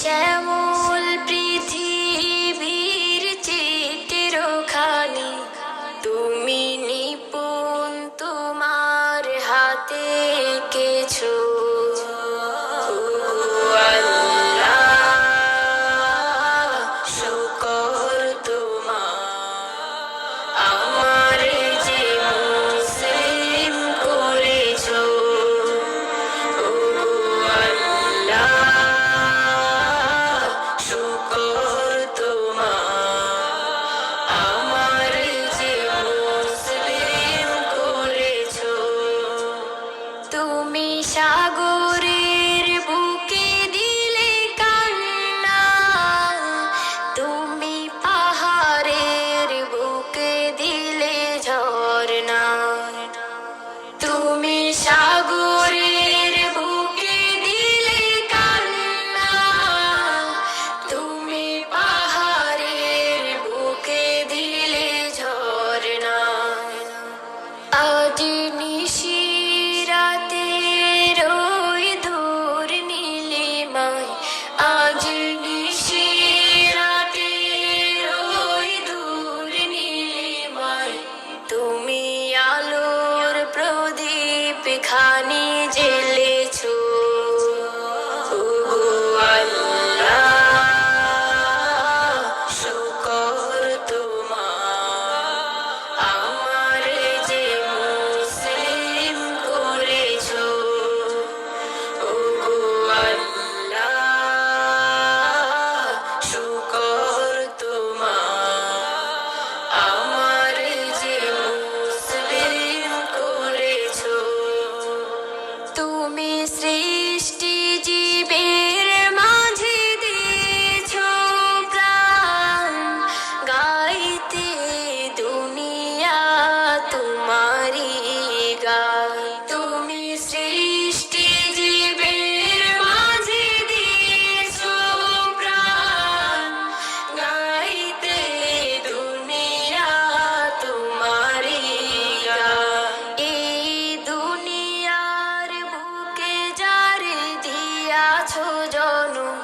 শ্যামল পৃথিবীর চিত্রখানি তুমি নিপুণ তোমার হাতে কিছু শুকর তোমার আমার যে মুসলিম করেছো শুকর তোমার আমার যে মুসলিম করেছো তুমি সাগরের বুকে দিলে কান্না তুমি পাহাড়ের বুকে দিলে ঝরনা তুমি সাগরের বুকে দিলে কান্না তুমি পাহাড়ের বুকে দিলে ঝরনা আজ নিশিরাতে রই দূর নীলিমায় আজ নিশিরাতে রই দূর নীলিমায় তুমি আলোর প্রদীপ খানি জ্বেলেছো শুকর তোমার আমার যে মুসলিম করেছো শুকর তোমার আমার যে মুসলিম করেছো তুমি সৃষ্টি জীবের মাঝে দিয়েছো প্রাণ গাইতে দুনিয়া তোমারি গান তুমি সৃষ্টি জীবের মাঝে দিয়েছো প্রাণ গাইতে দুনিয়া তোমারি গান এই দুনিয়ার বুকে যারে দিয়াছো জনম